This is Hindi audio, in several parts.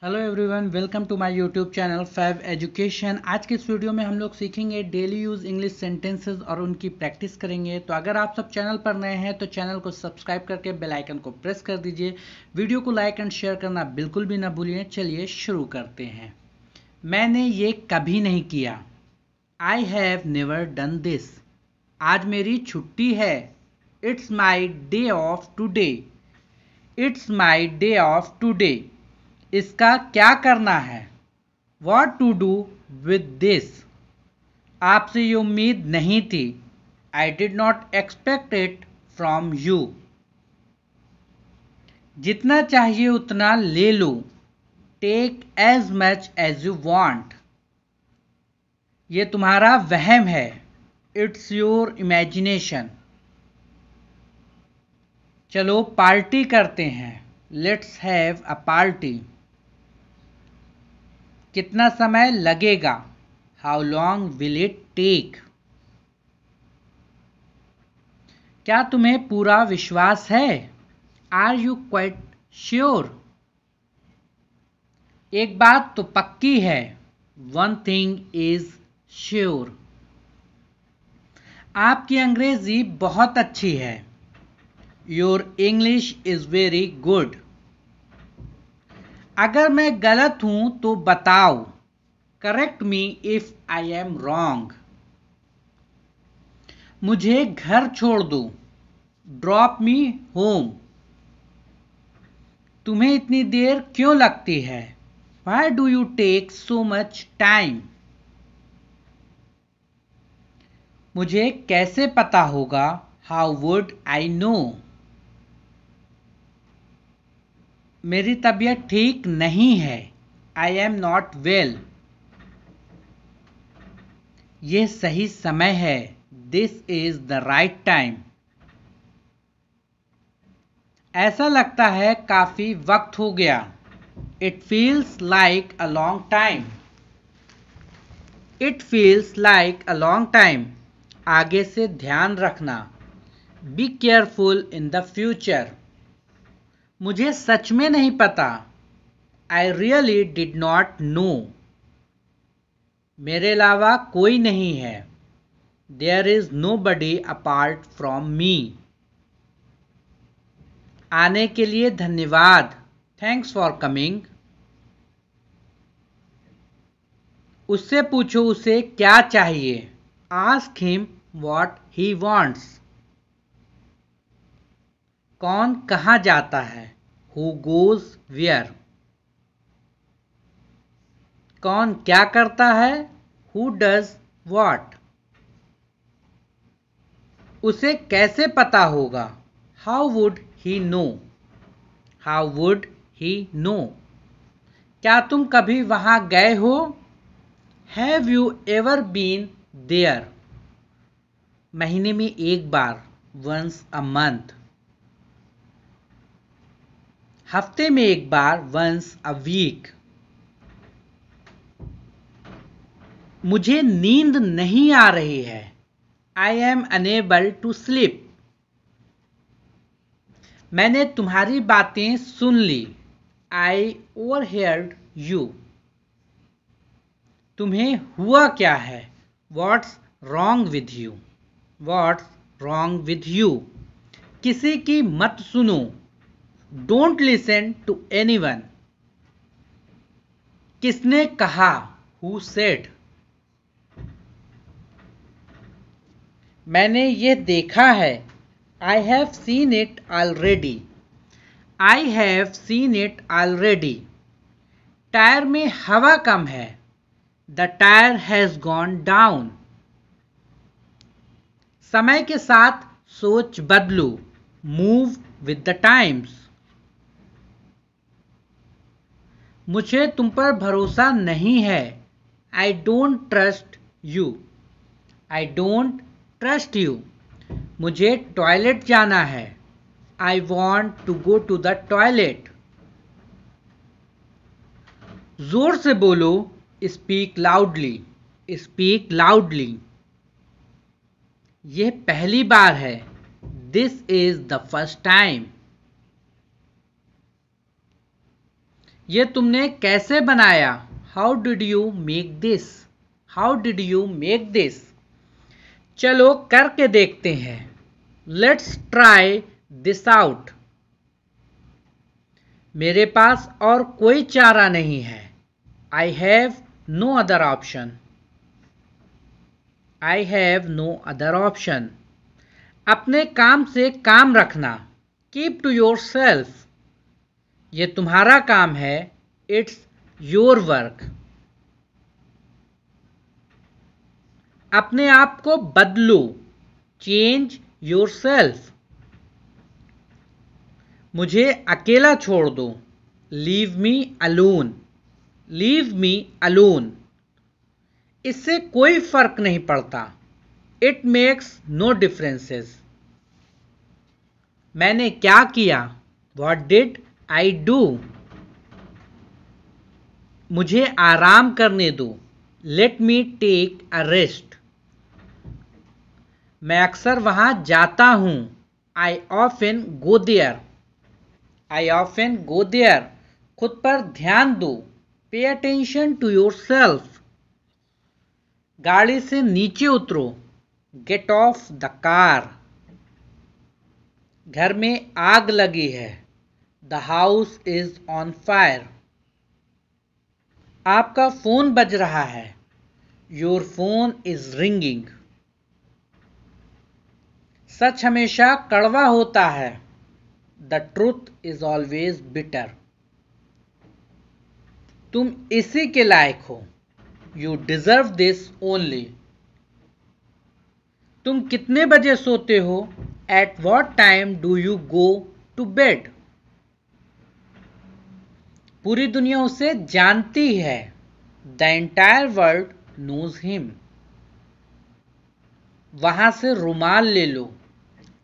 Hello everyone, welcome to my YouTube channel fab education. आज के इस वीडियो में हम लोग सीखेंगे डेली यूज़ इंग्लिश सेंटेंसेस और उनकी प्रैक्टिस करेंगे। तो अगर आप सब चैनल पर नए हैं तो चैनल को सब्सक्राइब करके बेल आइकन को प्रेस कर दीजिए। वीडियो को लाइक एंड शेयर करना बिल्कुल भी ना भूलिए। चलिए शुरू करते हैं। मैंने ये कभी नहीं किया। I have never done this. आज मेरी छुट्टी है। It's my day off today. It's my day off today. इसका क्या करना है? What to do with this. आपसे ये उम्मीद नहीं थी। I did not expect it from you. जितना चाहिए उतना ले लो। Take as much as you want. ये तुम्हारा वहम है। It's your imagination. चलो पार्टी करते हैं। Let's have a party. कितना समय लगेगा? How long will it take. क्या तुम्हें पूरा विश्वास है? Are you quite sure. एक बात तो पक्की है। One thing is sure. आपकी अंग्रेजी बहुत अच्छी है। Your English is very good. अगर मैं गलत हूं तो बताओ। Correct me if I am wrong. मुझे घर छोड़ दो। Drop me home. तुम्हें इतनी देर क्यों लगती है? Why do you take so much time. मुझे कैसे पता होगा? How would I know. मेरी तबीयत ठीक नहीं है। I am not well. यह सही समय है। This is the right time. ऐसा लगता है काफी वक्त हो गया। It feels like a long time. It feels like a long time. आगे से ध्यान रखना। Be careful in the future. मुझे सच में नहीं पता। I really did not know. मेरे अलावा कोई नहीं है। There is no buddy apart from me. आने के लिए धन्यवाद। Thanks for coming. उससे पूछो उसे क्या चाहिए। Ask him what he wants. कौन कहाँ जाता है? Who goes where. कौन क्या करता है? Who does what. उसे कैसे पता होगा? How would he know. How would he know. क्या तुम कभी वहां गए हो? Have you ever been there. महीने में एक बार। Once a month. हफ्ते में एक बार। Once a week. मुझे नींद नहीं आ रही है। I am unable to sleep. मैंने तुम्हारी बातें सुन ली। आई ओवरहेयर्ड यू। तुम्हें हुआ क्या है? What's wrong with you. What's wrong with you. किसी की मत सुनो। Don't listen to anyone. किसने कहा? Who said. मैंने ये देखा है। I have seen it already. I have seen it already. Tyre में हवा कम है। The tyre has gone down. समय के साथ सोच बदलो। Move with the times. मुझे तुम पर भरोसा नहीं है। I don't trust you. I don't trust you. मुझे टॉयलेट जाना है। I want to go to the toilet. जोर से बोलो। Speak loudly. Speak loudly. यह पहली बार है। This is the first time. ये तुमने कैसे बनाया? How did you make this? How did you make this? चलो करके देखते हैं। Let's try this out. मेरे पास और कोई चारा नहीं है। I have no other option. I have no other option. अपने काम से काम रखना। Keep to yourself. ये तुम्हारा काम है। It's your work. अपने आप को बदलो। Change yourself. मुझे अकेला छोड़ दो। Leave me alone. Leave me alone. इससे कोई फर्क नहीं पड़ता। It makes no differences. मैंने क्या किया? What did I do? मुझे आराम करने दो। Let me take a rest. मैं अक्सर वहां जाता हूं। I often go there. I often go there. खुद पर ध्यान दो। Pay attention to your self. गाड़ी से नीचे उतरो। Get off the car. घर में आग लगी है। The house is on fire. आपका फोन बज रहा है। Your phone is ringing. सच हमेशा कड़वा होता है। The truth is always bitter. तुम इसी के लायक हो। You deserve this only. तुम कितने बजे सोते हो? At what time do you go to bed? पूरी दुनिया उसे जानती है। The entire world knows him. वहां से रुमाल ले लो।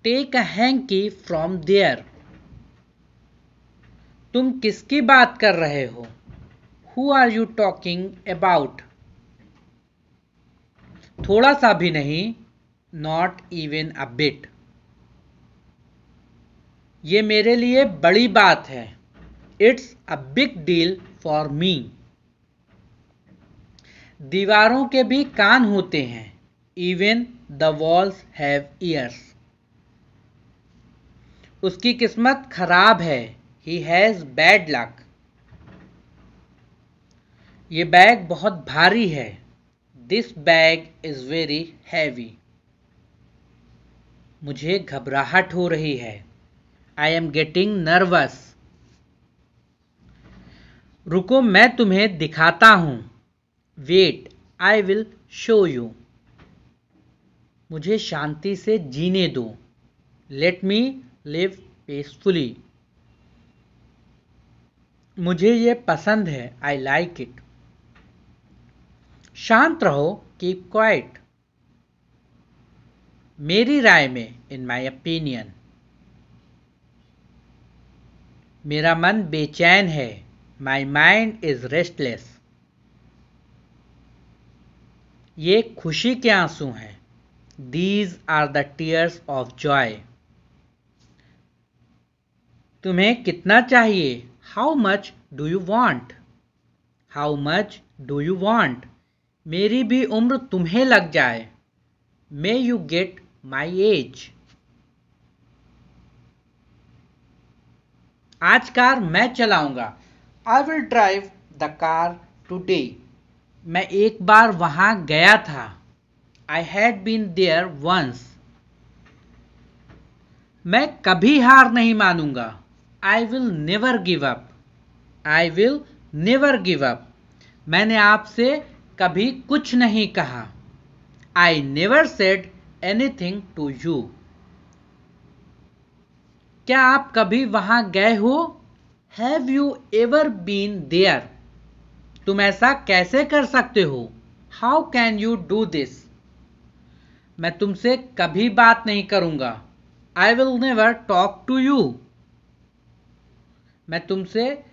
Take a hanky from there. तुम किसकी बात कर रहे हो? Who are you talking about? थोड़ा सा भी नहीं। Not even a bit. ये मेरे लिए बड़ी बात है। It's a big deal for me. दीवारों के भी कान होते हैं। Even the walls have ears. उसकी किस्मत खराब है। He has bad luck. ये बैग बहुत भारी है। This bag is very heavy. मुझे घबराहट हो रही है। I am getting nervous. रुको मैं तुम्हें दिखाता हूं। Wait I will show you. मुझे शांति से जीने दो। Let me live peacefully. मुझे ये पसंद है। I like it. शांत रहो। Keep quiet. मेरी राय में, इन माई ओपिनियन। मेरा मन बेचैन है। My mind is restless. ये खुशी के आंसू हैं। These are the tears of joy. तुम्हें कितना चाहिए? How much do you want? How much do you want? मेरी भी उम्र तुम्हें लग जाए। May you get my age. आज कार मैं चलाऊंगा। I will drive the car today. मैं एक बार वहां गया था। I had been there once. मैं कभी हार नहीं मानूंगा। आई will never give up. I will never give up. मैंने आपसे कभी कुछ नहीं कहा। I never said anything to you. क्या आप कभी वहां गए हो? Have you ever been there? तुम ऐसा कैसे कर सकते हो? How can you do this? मैं तुमसे कभी बात नहीं करूंगा। I will never talk to you. मैं तुमसे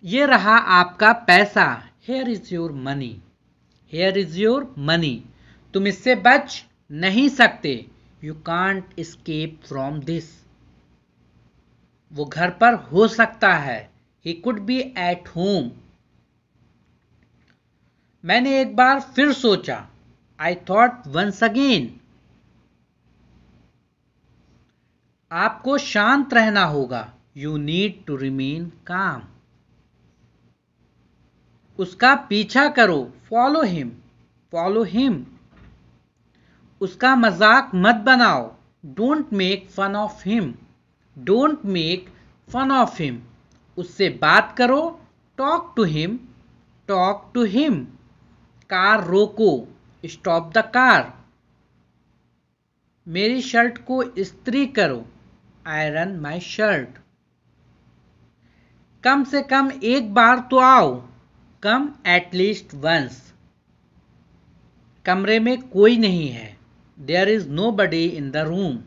ये रहा आपका पैसा। Here is your money. Here is your money. तुम इससे बच नहीं सकते। You can't escape from this. वो घर पर हो सकता है। He could be at home. मैंने एक बार फिर सोचा. I thought once again. आपको शांत रहना होगा. You need to remain calm. उसका पीछा करो. Follow him. Follow him. उसका मजाक मत बनाओ. Don't make fun of him. Don't make fun of him. उससे बात करो. Talk to him. Talk to him. Car रोको. Stop the car. मेरी शर्ट को इस्त्री करो. Iron my shirt. कम से कम एक बार तो आओ. Come at least once. कमरे में कोई नहीं है. There is nobody in the room.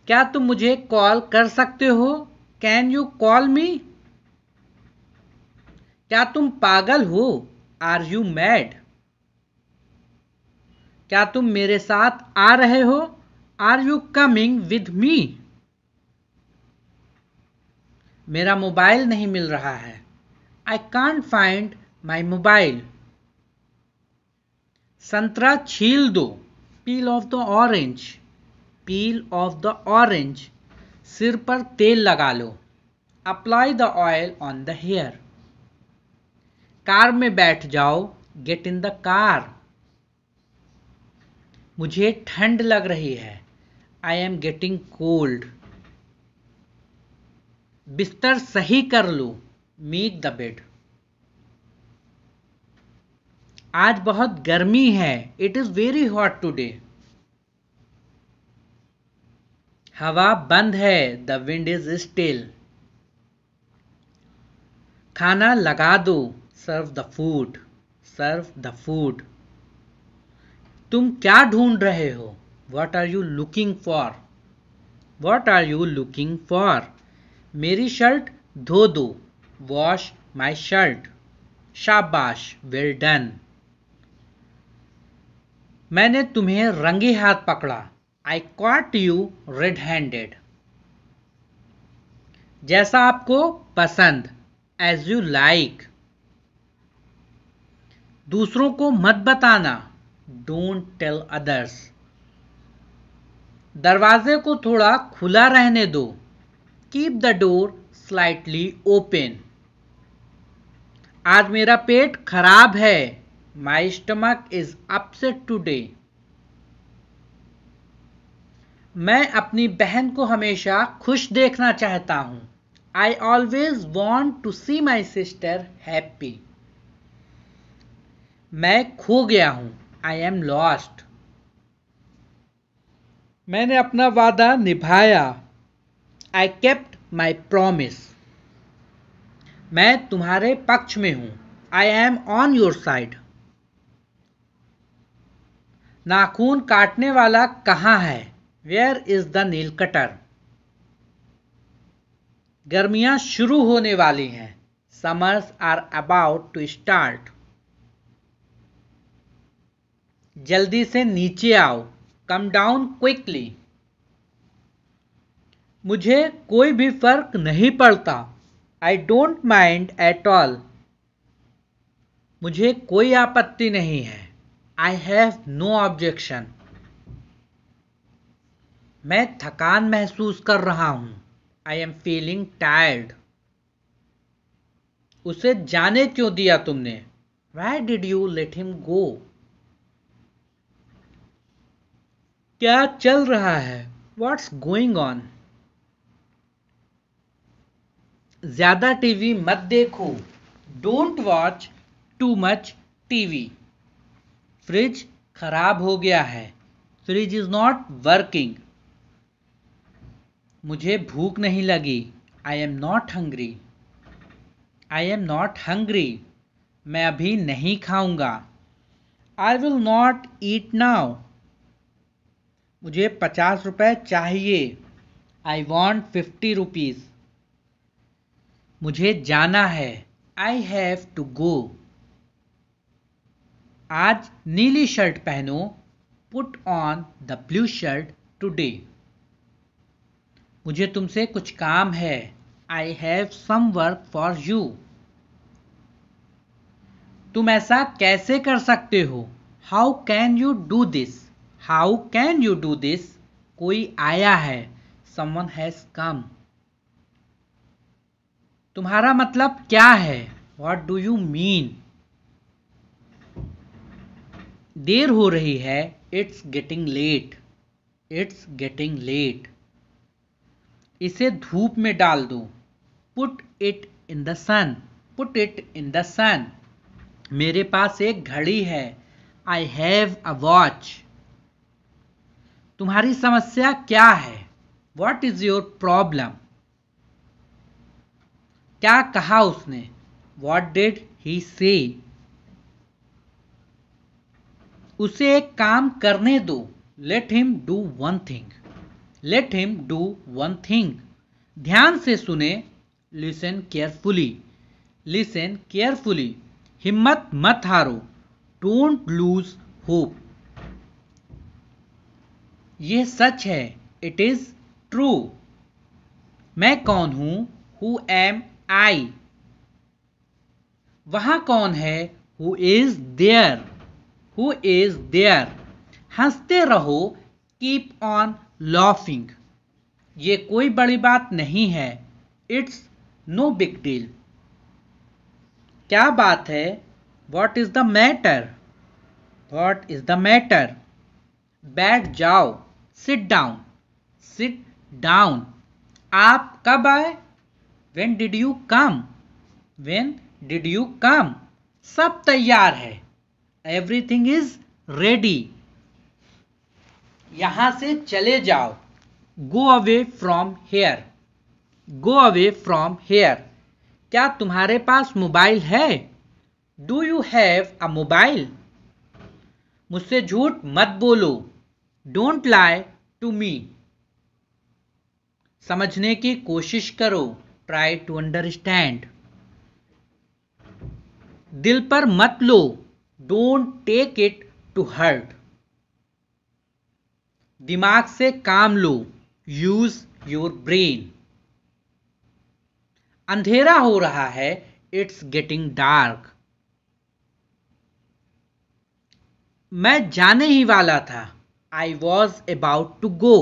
क्या तुम मुझे कॉल कर सकते हो? Can you call me? क्या तुम पागल हो? Are you mad? क्या तुम मेरे साथ आ रहे हो? Are you coming with me? मेरा मोबाइल नहीं मिल रहा है. I can't find my mobile. संतरा छील दो. Peel off the orange. Peel off the orange. सिर पर तेल लगा लो. Apply the oil on the hair. Car में बैठ जाओ. Get in the car. मुझे ठंड लग रही है. I am getting cold. बिस्तर सही कर लो. Make the bed. आज बहुत गर्मी है. It is very hot today. हवा बंद है. The wind is still. खाना लगा दो. Serve the food. Serve the food. तुम क्या ढूंढ रहे हो? What are you looking for? What are you looking for? मेरी शर्ट धो दो. Wash my shirt. शाबाश. Well done. मैंने तुम्हें रंगे हाथ पकड़ा. I caught you red-handed. जैसा आपको पसंद. As you like. दूसरों को मत बताना. Don't tell others. दरवाजे को थोड़ा खुला रहने दो. Keep the door slightly open. आज मेरा पेट खराब है. My stomach is upset today. मैं अपनी बहन को हमेशा खुश देखना चाहता हूं. I always want to see my sister happy. मैं खो गया हूं. I am lost. मैंने अपना वादा निभाया. I kept my promise. मैं तुम्हारे पक्ष में हूं. I am on your side. नाखून काटने वाला कहाँ है? Where is the nail cutter? गर्मियां शुरू होने वाली हैं. Summers are about to start. जल्दी से नीचे आओ. Come down quickly. मुझे कोई भी फर्क नहीं पड़ता. I don't mind at all. मुझे कोई आपत्ति नहीं है. I have no objection. मैं थकान महसूस कर रहा हूं. I am feeling tired. उसे जाने क्यों दिया तुमने? Why did you let him go? क्या चल रहा है? What's going on? ज्यादा टीवी मत देखो. Don't watch too much TV. Fridge खराब हो गया है. Fridge is not working. मुझे भूख नहीं लगी. I am not hungry. I am not hungry. मैं अभी नहीं खाऊंगा. I will not eat now. मुझे 50 रुपए चाहिए. I want 50 rupees. मुझे जाना है. I have to go. आज नीली शर्ट पहनो. Put on the blue shirt today. मुझे तुमसे कुछ काम है। I have some work for you. तुम ऐसा कैसे कर सकते हो? How can you do this? How can you do this? कोई आया है। Someone has come. तुम्हारा मतलब क्या है? What do you mean? देर हो रही है। It's getting late. It's getting late. इसे धूप में डाल दो। Put it in the sun. Put it in the sun. मेरे पास एक घड़ी है। I have a watch. तुम्हारी समस्या क्या है? What is your problem? क्या कहा उसने? वॉट डिड ही से? उसे एक काम करने दो। Let him do one thing. Let him do one thing. ध्यान से सुने। Listen carefully. Listen carefully. हिम्मत मत हारो। Don't lose hope. यह सच है। It is true. मैं कौन हूं? Who am I? वहां कौन है? Who is there? Who is there? हंसते रहो। Keep on laughing. ये कोई बड़ी बात नहीं है। It's no big deal. क्या बात है? What is the matter? What is the matter? बैठ जाओ। Sit down. Sit down. आप कब आए? When did you come? When did you come? सब तैयार है। Everything is ready. यहां से चले जाओ। Go away from here. Go away from here. क्या तुम्हारे पास मोबाइल है? Do you have a mobile? मुझसे झूठ मत बोलो। Don't lie to me. समझने की कोशिश करो। Try to understand. दिल पर मत लो। Don't take it to hurt. दिमाग से काम लो। Use your brain. अंधेरा हो रहा है। It's getting dark. मैं जाने ही वाला था। I was about to go.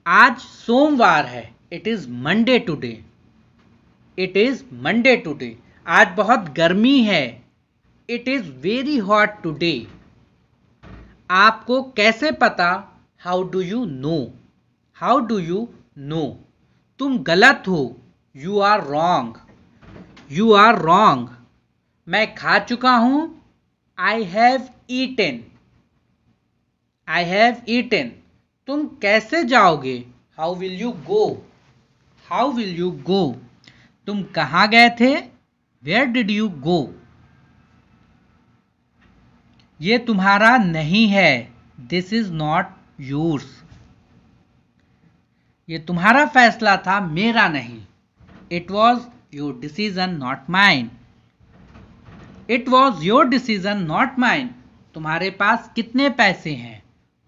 आज सोमवार है। It is Monday today. It is Monday today. आज बहुत गर्मी है। It is very hot today. आपको कैसे पता? How do you know? How do you know? तुम गलत हो। You are wrong. You are wrong. मैं खा चुका हूं। I have eaten. I have eaten. तुम कैसे जाओगे? How will you go? How will you go? तुम कहाँ गए थे? Where did you go? ये तुम्हारा नहीं है। This is not yours. ये तुम्हारा फैसला था, मेरा नहीं। It was your decision not mine. It was your decision not mine. तुम्हारे पास कितने पैसे हैं?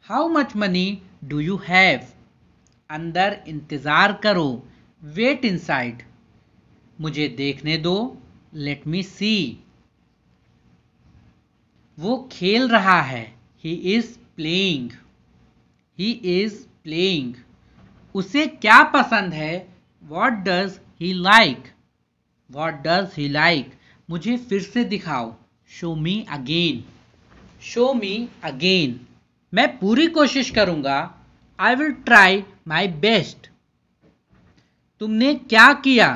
How much money do you have? अंदर इंतजार करो। Wait inside. मुझे देखने दो। Let me see. वो खेल रहा है। He is playing. He is playing. उसे क्या पसंद है? What does he like? What does he like? मुझे फिर से दिखाओ। Show me again. Show me again. मैं पूरी कोशिश करूंगा। I will try my best. तुमने क्या किया?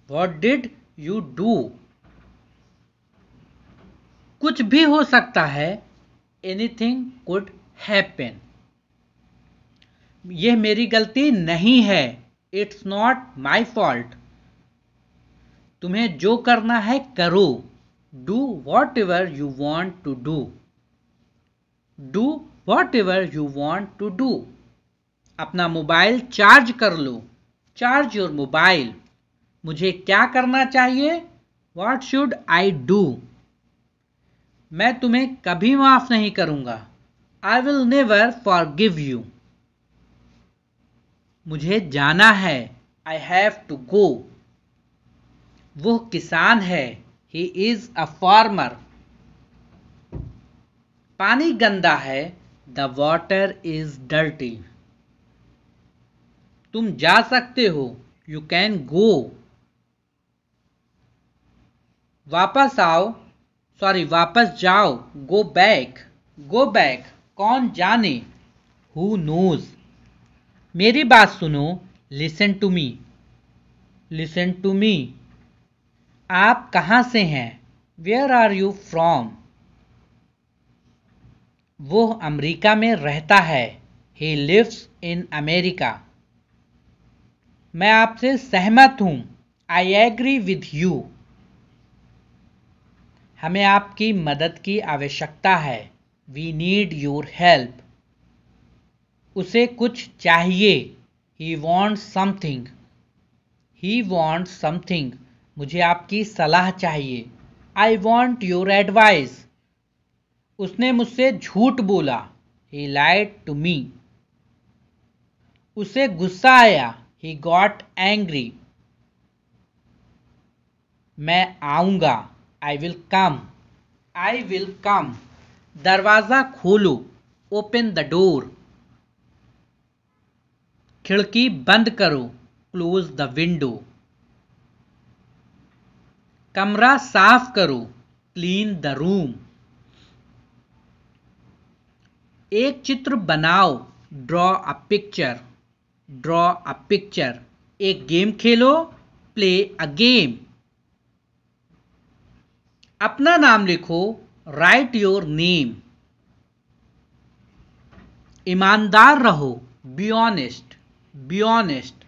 What did you do? कुछ भी हो सकता है। Anything could happen. यह मेरी गलती नहीं है। It's not my fault. तुम्हें जो करना है करो। Do whatever you want to do. Do whatever you want to do. अपना मोबाइल चार्ज कर लो। Charge your mobile. मुझे क्या करना चाहिए? What should I do? मैं तुम्हें कभी माफ नहीं करूंगा। I will never forgive you. मुझे जाना है, आई हैव टू गो। वो किसान है, ही इज अ फार्मर। पानी गंदा है, द वाटर इज डर्टी। तुम जा सकते हो, यू कैन गो। वापस आओ, वापस जाओ, गो बैक। गो बैक, कौन जाने, हु नोज। मेरी बात सुनो, listen to me. Listen to me. आप कहाँ से हैं, वेयर आर यू फ्रॉम। वो अमेरिका में रहता है, ही लिव्स इन अमेरिका। मैं आपसे सहमत हूँ, आई एग्री विथ यू। हमें आपकी मदद की आवश्यकता है, वी नीड योर हेल्प। उसे कुछ चाहिए, he wants something. He wants something, मुझे आपकी सलाह चाहिए, आई वॉन्ट योर एडवाइस। उसने मुझसे झूठ बोला, ही लाइड टू मी। उसे गुस्सा आया, ही गॉट एंग्री। मैं आऊंगा, I will come. I will come. दरवाजा खोलो, ओपन द डोर। खिड़की बंद करो, क्लोज द विंडो। कमरा साफ करो, क्लीन द रूम। एक चित्र बनाओ, draw a picture. Draw a picture. एक game Khelo, play a game. अपना नाम लिखो, राइट योर नेम। ईमानदार रहो, बी ऑनेस्ट। Be honest.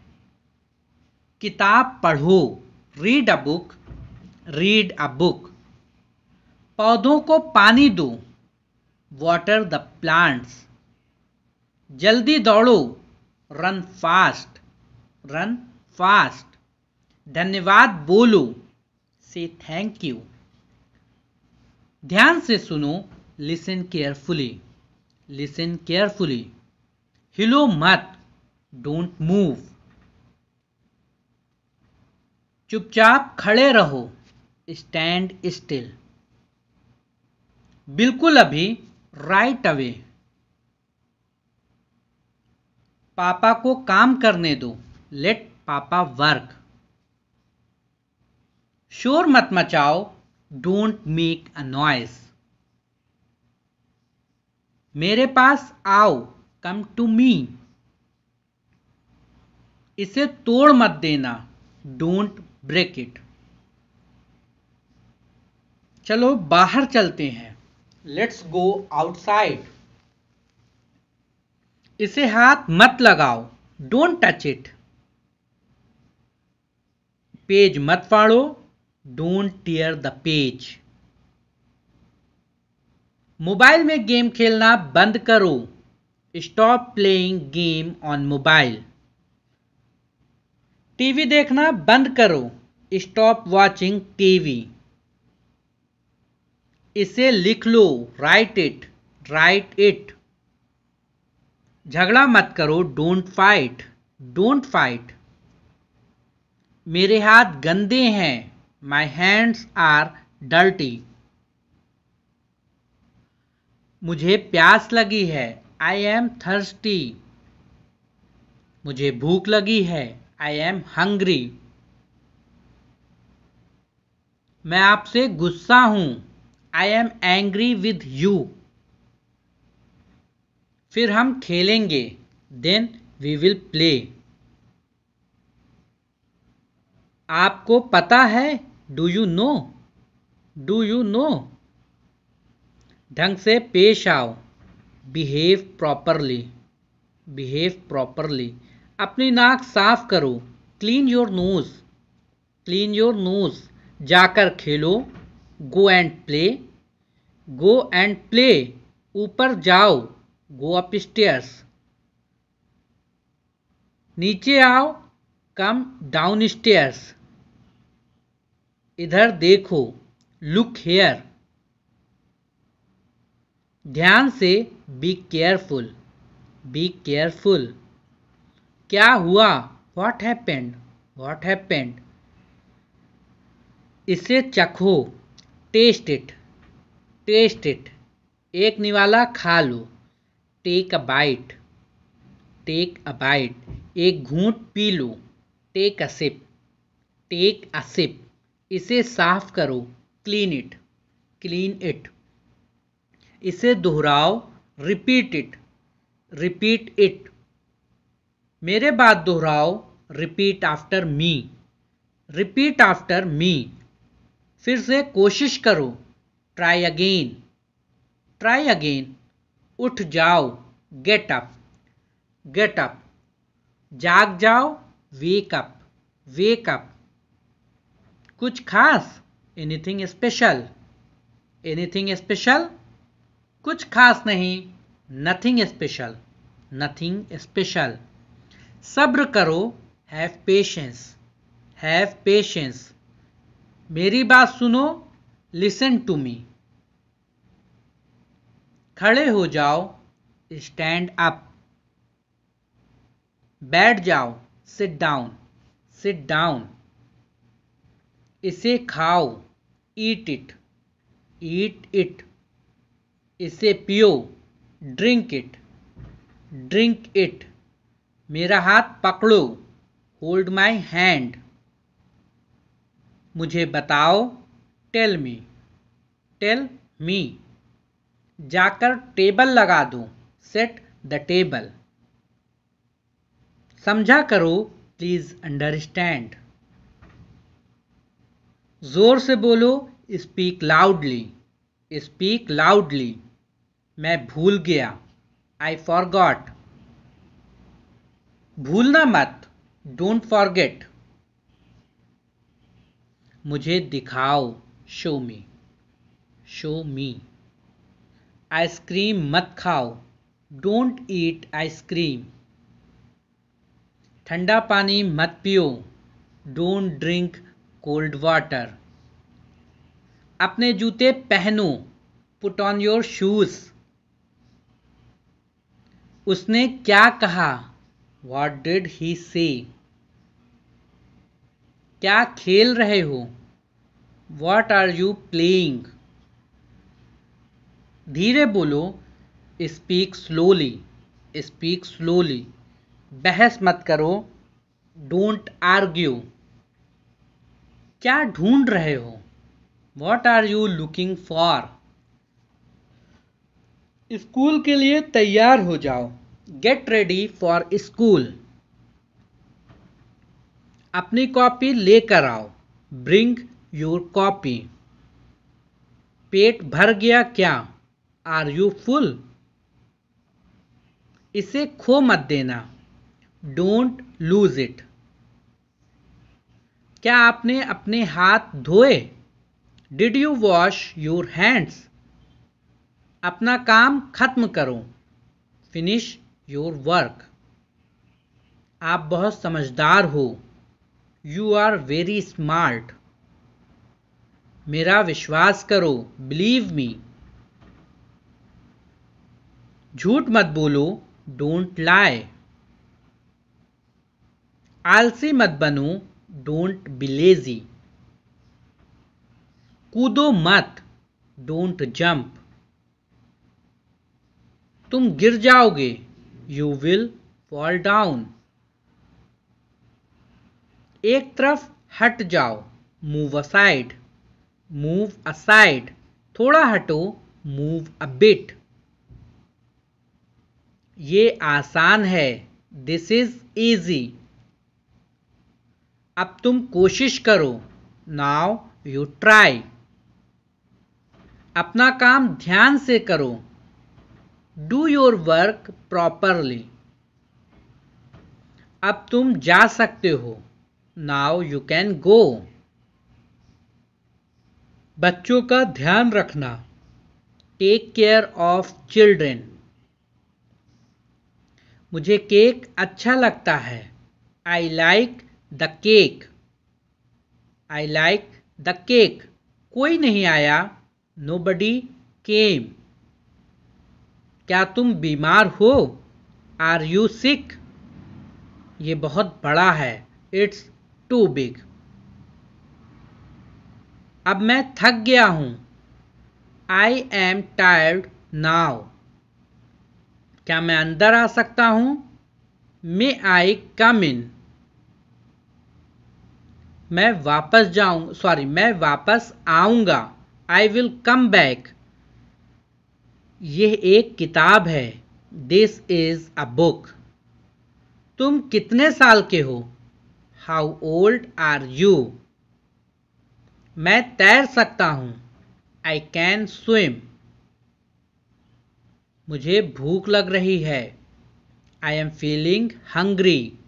किताब पढ़ो, read a book. Read a book. पौधों को पानी दो, वाटर द प्लांट्स। जल्दी दौड़ो, रन फास्ट। Run fast. धन्यवाद बोलो, से थैंक यू। ध्यान से सुनो, लिसन केयरफुली। Listen carefully. हिलो मत, डोंट मूव। चुपचाप खड़े रहो, स्टैंड स्टिल। बिल्कुल अभी, राइट अवे। पापा को काम करने दो, लेट पापा वर्क। शोर मत मचाओ, डोंट मेक अ नॉइस। मेरे पास आओ, कम टू मी। इसे तोड़ मत देना, डोंट ब्रेक इट। चलो बाहर चलते हैं, लेट्स गो आउटसाइड। इसे हाथ मत लगाओ, डोंट टच इट। पेज मत फाड़ो, don't tear the page. Mobile में गेम खेलना बंद करो, stop playing game on mobile. TV देखना बंद करो, स्टॉप वॉचिंग टीवी। इसे लिख लो, राइट इट। Write it. झगड़ा मत करो, डोंट फाइट। Don't fight. मेरे हाथ गंदे हैं, माई हैंड्स आर डर्टी। मुझे प्यास लगी है, आई एम थर्स्टी। मुझे भूख लगी है, आई एम हंग्री। मैं आपसे गुस्सा हूं, I am angry with you. फिर हम खेलेंगे, देन वी विल प्ले। आपको पता है, do you no. Do you no. ढंग से पेश आओ, बिहेव प्रॉपरली। Behave properly. अपनी नाक साफ करो, clean your nose. Clean your nose. जाकर खेलो, go and play. Go and play. ऊपर जाओ, गो अप स्टेयर्स। नीचे आओ, कम डाउन स्टेयर्स। इधर देखो, लुक हेयर। ध्यान से, बी केयरफुल। Be careful. क्या हुआ? What happened? What happened? इसे चखो। Taste it. Taste it. एक निवाला खा लो। Take a bite. Take a bite. एक घूंट पी लो। Take a sip. Take a sip. इसे साफ करो। Clean it. Clean it. इसे दोहराओ। Repeat it. Repeat it. मेरे बाद दोहराओ। Repeat after me. Repeat after me. फिर से कोशिश करो। Try again. Try again. उठ जाओ। Get up. Get up. जाग जाओ। Wake up. Wake up. कुछ खास? Anything special? Anything special? कुछ खास नहीं। Nothing special. Nothing special. सब्र करो। Have patience. Have patience. मेरी बात सुनो। Listen to me. खड़े हो जाओ। Stand up. बैठ जाओ। Sit down. Sit down. इसे खाओ। Eat it. Eat it. इसे पियो। Drink it. Drink it. मेरा हाथ पकड़ो। Hold my hand. मुझे बताओ। Tell me. Tell me. जाकर टेबल लगा दो। Set the table. समझा करो। Please understand. जोर से बोलो। Speak loudly. Speak loudly. मैं भूल गया। I forgot. भूलना मत। Don't forget. मुझे दिखाओ। शो मी। शो मी। आइसक्रीम मत खाओ। Don't eat ice cream. ठंडा पानी मत पियो। Don't drink cold water. अपने जूते पहनो। Put on your shoes. उसने क्या कहा? What did he say? क्या खेल रहे हो? What are you playing? धीरे बोलो। Speak slowly. Speak slowly. बहस मत करो। Don't argue. क्या ढूंढ रहे हो? What are you looking for? School के लिए तैयार हो जाओ। Get ready for school. अपनी कॉपी लेकर आओ। Bring your copy. पेट भर गया क्या? Are you full? इसे खो मत देना। Don't lose it. क्या आपने अपने हाथ धोए? Did you wash your hands? अपना काम खत्म करो। Finish your work. आप बहुत समझदार हो। You are very smart. मेरा विश्वास करो। Believe me. झूठ मत बोलो। Don't lie. आलसी मत बनो। Don't be lazy. कूदो मत। Don't jump. तुम गिर जाओगे। You will fall down. एक तरफ हट जाओ। Move aside. Move aside. थोड़ा हटो। Move a bit. ये आसान है। This is easy. अब तुम कोशिश करो। Now you try. अपना काम ध्यान से करो। Do your work properly. अब तुम जा सकते हो। Now you can go. बच्चों का ध्यान रखना। Take care of children. मुझे केक अच्छा लगता है। I like the cake. I like the cake. कोई नहीं आया। Nobody came. क्या तुम बीमार हो? Are you sick? ये बहुत बड़ा है, इट्स टू बिग। अब मैं थक गया हूं, आई एम टायर्ड नाउ। क्या मैं अंदर आ सकता हूं, मे आई कम इन। मैं वापस आऊंगा, आई विल कम बैक। यह एक किताब है, दिस इज अ बुक। तुम कितने साल के हो, हाउ ओल्ड आर यू। मैं तैर सकता हूं, आई कैन स्विम। मुझे भूख लग रही है, आई एम फीलिंग हंग्री।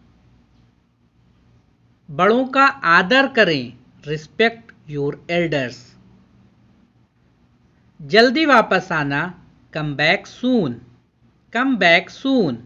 बड़ों का आदर करें, रिस्पेक्ट योर एल्डर्स। जल्दी वापस आना, come back soon. Come back soon.